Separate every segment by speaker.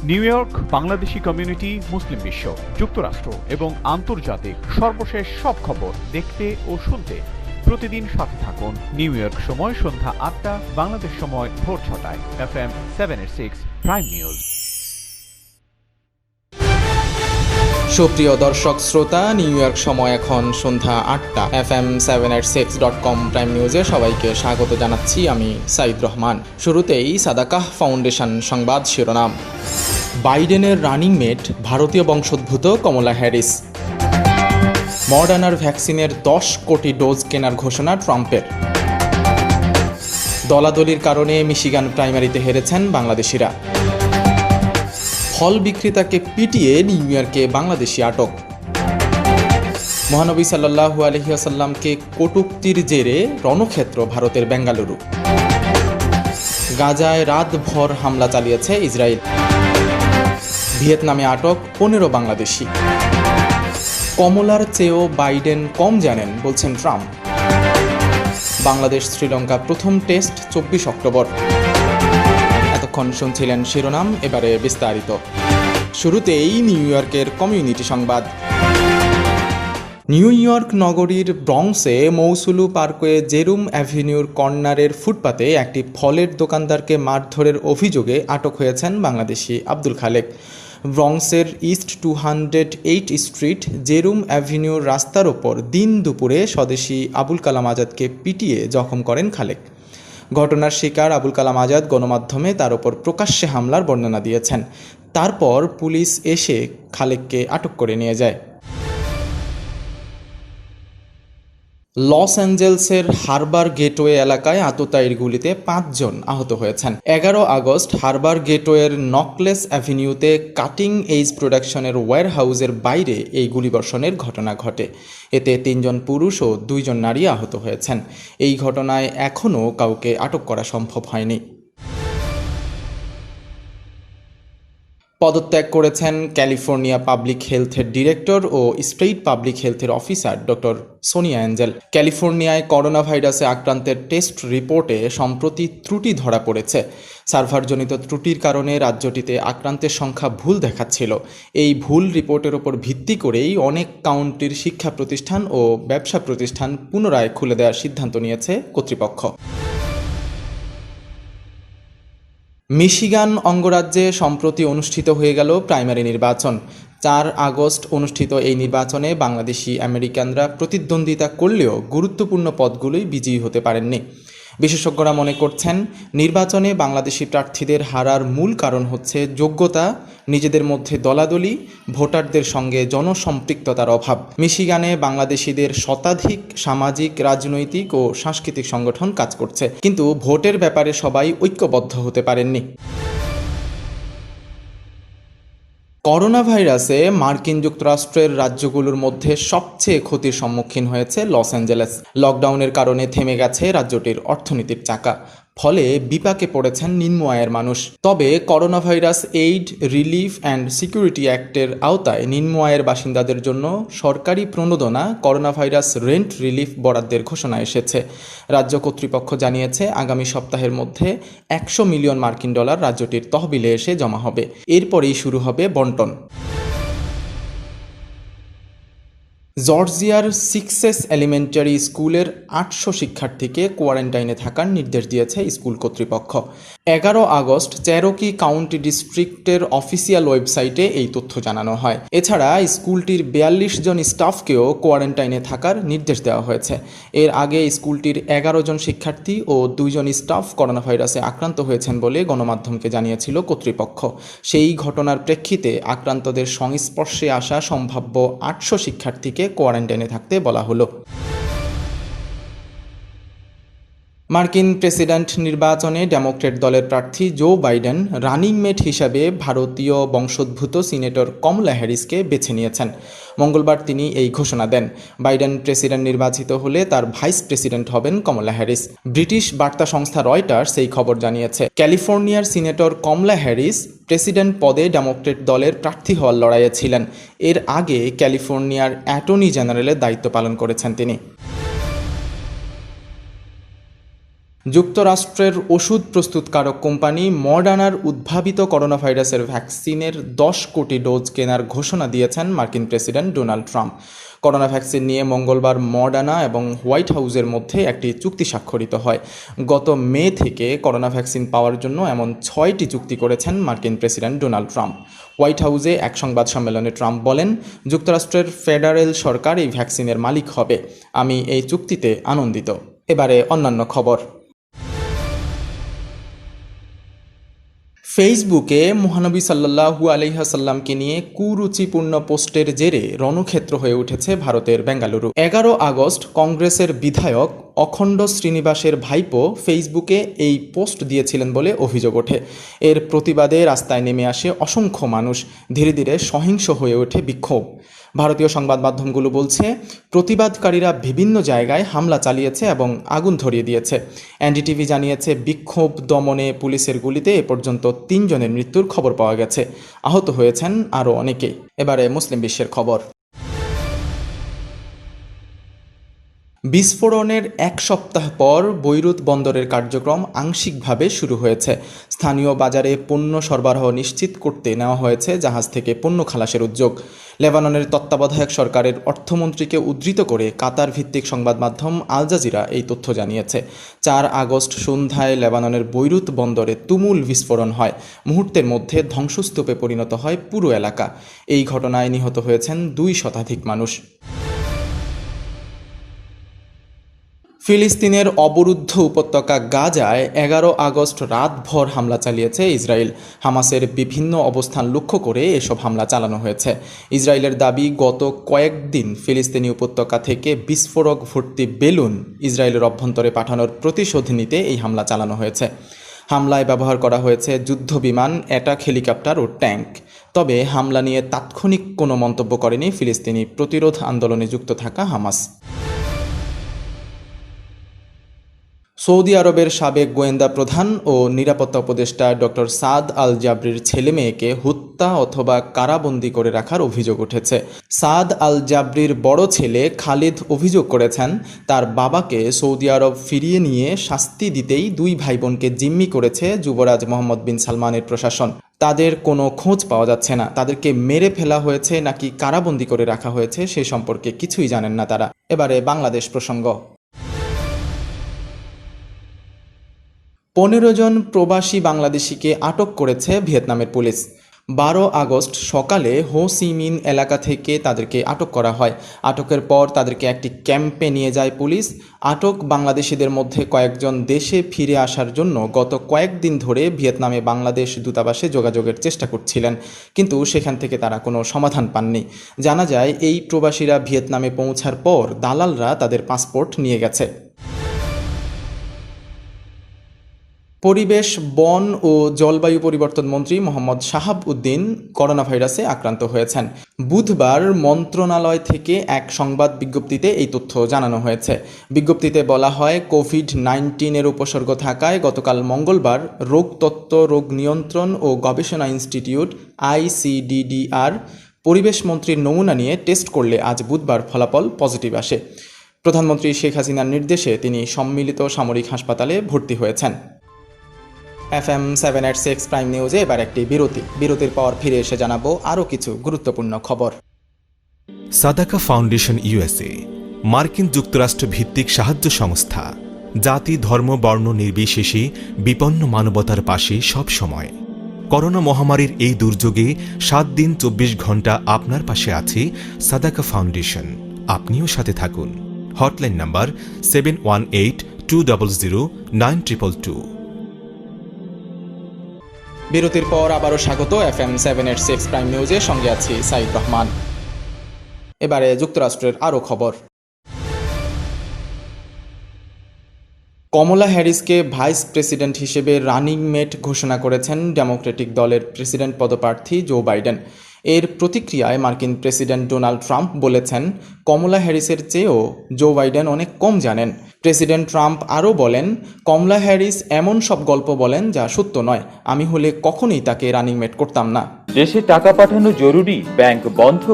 Speaker 1: New York, Bangladeshi community, মুসলিম বিশ্ব, যুক্তরাষ্ট্র এবং আন্তর্জাতিক সর্বশেষ সব খবর দেখতে ও শুনতে প্রতিদিন সাথে থাকুন। নিউ ইয়র্ক সময় সন্ধ্যা ৮টা, বাংলাদেশ সময় ভোর ৬টায়। FM 7/6 prime news.
Speaker 2: সুপ্রিয় দর্শক শ্রোতা, নিউ ইয়র্ক সময় এখন সন্ধ্যা ৮টা। FM 7/6.com প্রাইম নিউজে সবাইকে স্বাগত জানাচ্ছি আমি সাইদ রহমান। শুরুতেই সাদাকাহ ফাউন্ডেশন সংবাদ শিরোনাম। বাইডেনের রানিং মেট ভারতীয় বংশোদ্ভূত কমলা হ্যারিস। মডার্নার ভ্যাকসিনের 10 কোটি ডোজ কেনার ঘোষণা ট্রাম্পের। দলাদলির কারণে মিশিগান প্রাইমারিতে হেরেছেন বাংলাদেশিরা। ফল বিক্রেতাকে পিটিয়ে নিউ ইয়র্কে বাংলাদেশি আটক। মহানবী সাল্লাল্লাহু আলাইহি ওয়াসাল্লামকে কটূক্তির জেরে রণক্ষেত্র ভারতের বেঙ্গালুরু। গাজায় রাতভর হামলা চালিয়েছে ইসরায়েল। ভিয়েতনামে আটক 15 বাংলাদেশি। কমলার চেয়েও বাইডেন কম জানেন বলছেন ট্রাম্প। বাংলাদেশ শ্রীলঙ্কা প্রথম টেস্ট 24 অক্টোবর। এতক্ষণ শুনছিলেন শিরোনাম, এবারে বিস্তারিত। শুরুতেই নিউ ইয়র্কের কমিউনিটি সংবাদ। নিউ ইয়র্ক নগরীর ব্রঙ্কসে মৌসুলু পার্কওয়ে জেরুম অ্যাভিনিউর কর্নারের ফুটপাতে একটি ফলের দোকানদারকে মারধরের অভিযোগে আটক হয়েছেন বাংলাদেশি আব্দুল খালেক। ব্রঙ্কসের ইস্ট 208 স্ট্রিট জেরুম অ্যাভিনিউর রাস্তার ওপর দিন দুপুরে স্বদেশি আবুল কালাম আজাদকে পিটিয়ে জখম করেন খালেক। ঘটনার শিকার আবুল কালাম আজাদ গণমাধ্যমে তার ওপর প্রকাশ্যে হামলার বর্ণনা দিয়েছেন। তারপর পুলিশ এসে খালেককে আটক করে নিয়ে যায়। লস অ্যাঞ্জেলসের হারবার গেটওয়ে এলাকায় আততায়ীর গুলিতে 5 জন আহত হয়েছেন। 11 আগস্ট হারবার গেটওয়ের নকলেস অ্যাভিনিউতে কাটিং এইজ প্রোডাকশনের ওয়্যারহাউসের বাইরে এই গুলিবর্ষণের ঘটনা ঘটে। এতে 3 জন পুরুষ ও 2 জন নারী আহত হয়েছেন। এই ঘটনায় এখনও কাউকে আটক করা সম্ভব হয়নি। পদত্যাগ করেছেন ক্যালিফোর্নিয়া পাবলিক হেলথের ডিরেক্টর ও স্টেট পাবলিক হেলথের অফিসার ডক্টর সোনিয়া অ্যাঞ্জেল। ক্যালিফোর্নিয়ায় করোনা ভাইরাসে আক্রান্তের টেস্ট রিপোর্টে সম্প্রতি ত্রুটি ধরা পড়েছে। সার্ভারজনিত ত্রুটির কারণে রাজ্যটিতে আক্রান্তের সংখ্যা ভুল দেখাচ্ছিল। এই ভুল রিপোর্টের ওপর ভিত্তি করেই অনেক কাউন্টির শিক্ষা প্রতিষ্ঠান ও ব্যবসা প্রতিষ্ঠান পুনরায় খুলে দেওয়ার সিদ্ধান্ত নিয়েছে কর্তৃপক্ষ। মিশিগান অঙ্গরাজ্যে সম্প্রতি অনুষ্ঠিত হয়ে গেল প্রাইমারি নির্বাচন। 4 আগস্ট অনুষ্ঠিত এই নির্বাচনে বাংলাদেশি আমেরিকানরা প্রতিদ্বন্দ্বিতা করলেও গুরুত্বপূর্ণ পদগুলোই বিজয়ী হতে পারেননি। বিশেষজ্ঞরা মনে করছেন, নির্বাচনে বাংলাদেশি প্রার্থীদের হারার মূল কারণ হচ্ছে যোগ্যতা, নিজেদের মধ্যে দলাদলি, ভোটারদের সঙ্গে জনসম্পৃক্ততার অভাব। মিশিগানে বাংলাদেশিদের শতাধিক সামাজিক, রাজনৈতিক ও সাংস্কৃতিক সংগঠন কাজ করছে, কিন্তু ভোটের ব্যাপারে সবাই ঐক্যবদ্ধ হতে পারেননি। করোনা ভাইরাসে মার্কিন যুক্তরাষ্ট্রের রাজ্যগুলোর মধ্যে সবচেয়ে ক্ষতির সম্মুখীন হয়েছে লস অ্যাঞ্জেলেস। লকডাউনের কারণে থেমে গেছে রাজ্যটির অর্থনীতির চাকা, ফলে বিপাকে পড়েছেন নিম্ন আয়ের মানুষ। তবে corona virus aid, relief and security অ্যাক্টের আওতায় নিম্ন আয়ের বাসিন্দাদের জন্য সরকারি প্রণোদনা করোনা ভাইরাস রেন্ট রিলিফ বরাদ্দের ঘোষণা এসেছে। রাজ্য কর্তৃপক্ষ জানিয়েছে, আগামী সপ্তাহের মধ্যে $100 মিলিয়ন রাজ্যটির তহবিলে এসে জমা হবে। এরপরেই শুরু হবে বন্টন। জর্জিয়ার সিক্সেস এলিমেন্টারি স্কুলের 800 শিক্ষার্থীকে কোয়ারেন্টাইনে থাকার নির্দেশ দিয়েছে স্কুল কর্তৃপক্ষ। 11 আগস্ট চেরোকি কাউন্টি ডিস্ট্রিক্টের অফিসিয়াল ওয়েবসাইটে এই তথ্য জানানো হয়। এছাড়া স্কুলটির 42 জন স্টাফকেও কোয়ারেন্টাইনে থাকার নির্দেশ দেওয়া হয়েছে। এর আগে স্কুলটির 11 জন শিক্ষার্থী ও 2 জন স্টাফ করোনা ভাইরাসে আক্রান্ত হয়েছেন বলে গণমাধ্যমকে জানিয়েছিল কর্তৃপক্ষ। সেই ঘটনার প্রেক্ষিতে আক্রান্তদের সংস্পর্শে আসা সম্ভাব্য 800 শিক্ষার্থীকে কোয়ারেন্টাইনে থাকতে বলা হলো। মার্কিন প্রেসিডেন্ট নির্বাচনে ডেমোক্র্যাট দলের প্রার্থী জো বাইডেন রানিং মেট হিসাবে ভারতীয় বংশোদ্ভূত সিনেটর কমলা হ্যারিসকে বেছে নিয়েছেন। মঙ্গলবার তিনি এই ঘোষণা দেন। বাইডেন প্রেসিডেন্ট নির্বাচিত হলে তার ভাইস প্রেসিডেন্ট হবেন কমলা হ্যারিস। ব্রিটিশ বার্তা সংস্থা রয়টার্স এই খবর জানিয়েছে। ক্যালিফোর্নিয়ার সিনেটর কমলা হ্যারিস প্রেসিডেন্ট পদে ডেমোক্র্যাট দলের প্রার্থী হওয়ার লড়াইয়ে ছিলেন। এর আগে ক্যালিফোর্নিয়ার অ্যাটর্নি জেনারেলের দায়িত্ব পালন করেছেন তিনি। যুক্তরাষ্ট্রের ওষুধ প্রস্তুতকারক কোম্পানি মডার্নার উদ্ভাবিত করোনা ভাইরাসের ভ্যাকসিনের 10 কোটি ডোজ কেনার ঘোষণা দিয়েছেন মার্কিন president Donald Trump. Corona vaccine নিয়ে মঙ্গলবার মডার্না এবং হোয়াইট হাউসের মধ্যে একটি চুক্তি স্বাক্ষরিত হয়। গত মে থেকে করোনা ভ্যাকসিন পাওয়ার জন্য এমন 6টি চুক্তি করেছেন মার্কিন প্রেসিডেন্ট ডোনাল্ড ট্রাম্প। হোয়াইট হাউসে এক সংবাদ সম্মেলনে ট্রাম্প বলেন, যুক্তরাষ্ট্রের ফেডারেল সরকার এই ভ্যাকসিনের মালিক হবে। আমি এই চুক্তিতে আনন্দিত। এবারে অন্যান্য খবর। ফেসবুকে মহানবী সাল্লাল্লাহু আলাইহি ওয়াসাল্লামকে নিয়ে কুরুচিপূর্ণ পোস্টের জেরে রণক্ষেত্র হয়ে উঠেছে ভারতের বেঙ্গালুরু। 11 আগস্ট কংগ্রেসের বিধায়ক অখণ্ড শ্রীনিবাসের ভাইপো ফেসবুকে এই পোস্ট দিয়েছিলেন বলে অভিযোগ ওঠে। এর প্রতিবাদে রাস্তায় নেমে আসে অসংখ্য মানুষ। ধীরে ধীরে সহিংস হয়ে ওঠে বিক্ষোভ। ভারতীয় সংবাদ মাধ্যমগুলো বলছে, প্রতিবাদকারীরা বিভিন্ন জায়গায় হামলা চালিয়েছে এবং আগুন ধরিয়ে দিয়েছে। এনডিটিভি জানিয়েছে, বিক্ষোভ দমনে পুলিশের গুলিতে এ পর্যন্ত 3 জনের মৃত্যুর খবর পাওয়া গেছে। আহত হয়েছেন আরও অনেকে। এবারে মুসলিম বিশ্বের খবর। বিস্ফোরণের 1 সপ্তাহ পর বৈরুত বন্দরের কার্যক্রম আংশিকভাবে শুরু হয়েছে। স্থানীয় বাজারে পণ্য সরবরাহ নিশ্চিত করতে নেওয়া হয়েছে জাহাজ থেকে পণ্য খালাসের উদ্যোগ। লেবাননের তত্ত্বাবধায়ক সরকারের অর্থমন্ত্রীকে উদ্ধৃত করে কাতার ভিত্তিক সংবাদ মাধ্যম আল জাজিরা এই তথ্য জানিয়েছে। 4 আগস্ট সন্ধ্যায় লেবাননের বৈরুত বন্দরে তুমুল বিস্ফোরণ হয়। মুহূর্তের মধ্যে ধ্বংসস্তূপে পরিণত হয় পুরো এলাকা। এই ঘটনায় নিহত হয়েছেন 2 শতাধিক মানুষ। ফিলিস্তিনের অবরুদ্ধ উপত্যকা গাজায় 11 আগস্ট রাতভর হামলা চালিয়েছে ইসরায়েল। হামাসের বিভিন্ন অবস্থান লক্ষ্য করে এসব হামলা চালানো হয়েছে। ইসরায়েলের দাবি, গত কয়েকদিন ফিলিস্তিনি উপত্যকা থেকে বিস্ফোরক ভর্তি বেলুন ইসরায়েলের অভ্যন্তরে পাঠানোর প্রতিশোধ নিতে এই হামলা চালানো হয়েছে। হামলায় ব্যবহার করা হয়েছে যুদ্ধবিমান, অ্যাটাক হেলিকপ্টার ও ট্যাঙ্ক। তবে হামলা নিয়ে তাৎক্ষণিক কোনো মন্তব্য করেনি ফিলিস্তিনি প্রতিরোধ আন্দোলনে যুক্ত থাকা হামাস। সৌদি আরবের সাবেক গোয়েন্দা প্রধান ও নিরাপত্তা উপদেষ্টা ডক্টর সাদ আল জাবরির ছেলে মেয়েকে হত্যা অথবা কারাবন্দী করে রাখার অভিযোগ উঠেছে। সাদ আল জাবরির বড় ছেলে খালিদ অভিযোগ করেছেন, তার বাবাকে সৌদি আরব ফিরিয়ে নিয়ে শাস্তি দিতেই 2 ভাই বোনকে জিম্মি করেছে যুবরাজ মোহাম্মদ বিন সালমানের প্রশাসন। তাদের কোনো খোঁজ পাওয়া যাচ্ছে না। তাদেরকে মেরে ফেলা হয়েছে নাকি কারাবন্দী করে রাখা হয়েছে সে সম্পর্কে কিছুই জানেন না তারা। এবারে বাংলাদেশ প্রসঙ্গ। 15 জন প্রবাসী বাংলাদেশিকে আটক করেছে ভিয়েতনামের পুলিশ। 12 আগস্ট সকালে হো সি মিন এলাকা থেকে তাদেরকে আটক করা হয়। আটকের পর তাদেরকে একটি ক্যাম্পে নিয়ে যায় পুলিশ। আটক বাংলাদেশিদের মধ্যে কয়েকজন দেশে ফিরে আসার জন্য গত কয়েকদিন ধরে ভিয়েতনামে বাংলাদেশ দূতাবাসে যোগাযোগের চেষ্টা করছিলেন, কিন্তু সেখান থেকে তারা কোনো সমাধান পাননি। জানা যায়, এই প্রবাসীরা ভিয়েতনামে পৌঁছার পর দালালরা তাদের পাসপোর্ট নিয়ে গেছে। পরিবেশ, বন ও জলবায়ু পরিবর্তন মন্ত্রী মোহাম্মদ শাহাব উদ্দিন করোনা ভাইরাসে আক্রান্ত হয়েছেন। বুধবার মন্ত্রণালয় থেকে এক সংবাদ বিজ্ঞপ্তিতে এই তথ্য জানানো হয়েছে। বিজ্ঞপ্তিতে বলা হয়, কোভিড-19 উপসর্গ থাকায় গতকাল মঙ্গলবার রোগতত্ত্ব, রোগ নিয়ন্ত্রণ ও গবেষণা ইনস্টিটিউট ICDDR পরিবেশ মন্ত্রীর নমুনা নিয়ে টেস্ট করলে আজ বুধবার ফলাফল পজিটিভ আসে। প্রধানমন্ত্রী শেখ হাসিনার নির্দেশে তিনি সম্মিলিত সামরিক হাসপাতালে ভর্তি হয়েছেন। FM 786 প্রাইম নিউজে এবার একটি বিরতির পর ফিরে এসে জানাবো আরও কিছু গুরুত্বপূর্ণ খবর।
Speaker 3: সাদাকা ফাউন্ডেশন USA, মার্কিন যুক্তরাষ্ট্র ভিত্তিক সাহায্য সংস্থা, জাতি, ধর্ম, বর্ণ নির্বিশেষে বিপন্ন মানবতার পাশে সব সময়। করোনা মহামারীর এই দুর্যোগে 7 দিন 24 ঘন্টা আপনার পাশে আছে সাদাকা ফাউন্ডেশন। আপনিও সাথে থাকুন। Hotline number 7182009222।
Speaker 2: বিরতির পর আবারও স্বাগত FM 786 প্রাইম নিউজে, সঙ্গে আছি সাইদ রহমান। এবারে যুক্তরাষ্ট্রের আরও খবর। কমলা হ্যারিসকে ভাইস প্রেসিডেন্ট হিসেবে রানিং মেট ঘোষণা করেছেন ডেমোক্রেটিক দলের প্রেসিডেন্ট পদপ্রার্থী জো বাইডেন। এর প্রতিক্রিয়ায় মার্কিন প্রেসিডেন্ট ডোনাল্ড ট্রাম্প বলেছেন, কমলা হ্যারিসের চেয়েও জো বাইডেন অনেক কম জানেন। প্রেসিডেন্ট ট্রাম্প আরও বলেন, কমলা হ্যারিস এমন সব গল্প বলেন যা সত্য নয়। আমি হলে কখনোই তাকে রানিং মেট করতাম না।
Speaker 4: দেশে টাকা পাঠানো জরুরি, ব্যাংক বন্ধ,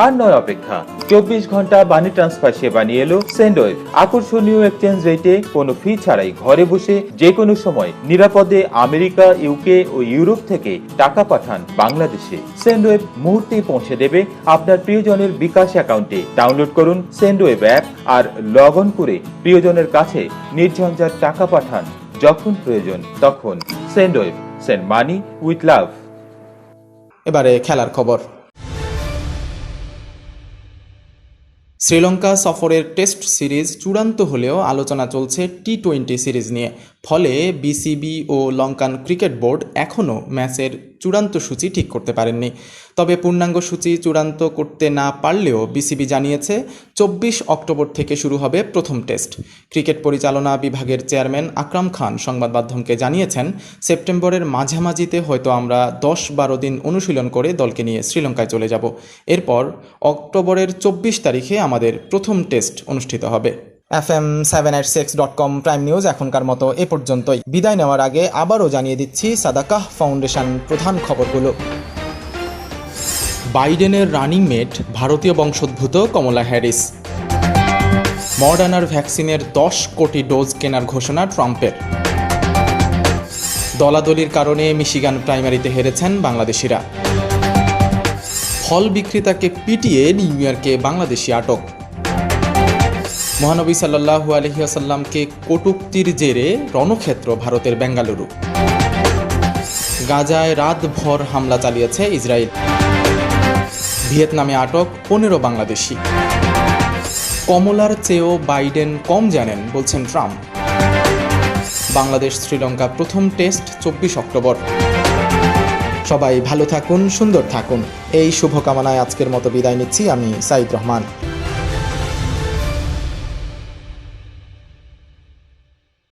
Speaker 4: আর নয় অপেক্ষা। 24 ঘন্টা মানি ট্রান্সফার সেবা নিয়ে এলো সেন্ডওয়েভ। আকর্ষণীয় এক্সচেঞ্জ রেটে কোনো ফি ছাড়াই ঘরে বসে যে কোনো সময় নিরাপদে আমেরিকা, ইউকে ও ইউরোপ থেকে টাকা পাঠান বাংলাদেশে। সেন্ডওয়েভ মুহূর্তেই পৌঁছে দেবে আপনার প্রিয়জনের বিকাশ অ্যাকাউন্টে। ডাউনলোড করুন সেন্ডওয়েভ অ্যাপ আর লগ অন করে প্রিয়জনের কাছে নির্ঝঞ্ঝাট টাকা পাঠান যখন প্রয়োজন তখন। Sendwave, send money with love.
Speaker 2: এবারে খেলার খবর। শ্রীলঙ্কা সফরের টেস্ট সিরিজ চূড়ান্ত হলেও আলোচনা চলছে টি-20 সিরিজ নিয়ে। ফলে বিসিবি ও লঙ্কান ক্রিকেট বোর্ড এখনও ম্যাচের চূড়ান্ত সূচি ঠিক করতে পারেননি। তবে পূর্ণাঙ্গ সূচি চূড়ান্ত করতে না পারলেও বিসিবি জানিয়েছে 24 অক্টোবর থেকে শুরু হবে প্রথম টেস্ট। ক্রিকেট পরিচালনা বিভাগের চেয়ারম্যান আকরাম খান সংবাদ মাধ্যমকে জানিয়েছেন, সেপ্টেম্বরের মাঝামাঝিতে হয়তো আমরা 10-12 দিন অনুশীলন করে দলকে নিয়ে শ্রীলঙ্কায় চলে যাব। এরপর অক্টোবরের 24 তারিখে আমাদের প্রথম টেস্ট অনুষ্ঠিত হবে। FM786.com প্রাইম নিউজ এখনকার মতো এ পর্যন্তই। বিদায় নেওয়ার আগে আবারও জানিয়ে দিচ্ছি সাদাকাহ ফাউন্ডেশন প্রধান খবরগুলো। বাইডেনের রানিং মেট ভারতীয় বংশোদ্ভূত কমলা হ্যারিস। মডার্নার ভ্যাকসিনের 10 কোটি ডোজ কেনার ঘোষণা ট্রাম্পের। দলাদলির কারণে মিশিগান প্রাইমারিতে হেরেছেন বাংলাদেশিরা। ফল বিক্রেতাকে পিটিয়ে নিউ ইয়র্কে বাংলাদেশি আটক। মহানবী সাল্লাল্লাহু আলাইহি ওয়াসাল্লামকে কটূক্তির জেরে রণক্ষেত্র ভারতের বেঙ্গালুরু। গাজায় রাতভর হামলা চালিয়েছে ইসরায়েল। ভিয়েতনামে আটক 15 বাংলাদেশি। কমলার চেয়েও বাইডেন কম জানেন বলছেন ট্রাম্প। বাংলাদেশ শ্রীলঙ্কা প্রথম টেস্ট 24 অক্টোবর। সবাই ভালো থাকুন, সুন্দর থাকুন, এই শুভকামনায় আজকের মতো বিদায় নিচ্ছি আমি সাইদ রহমান।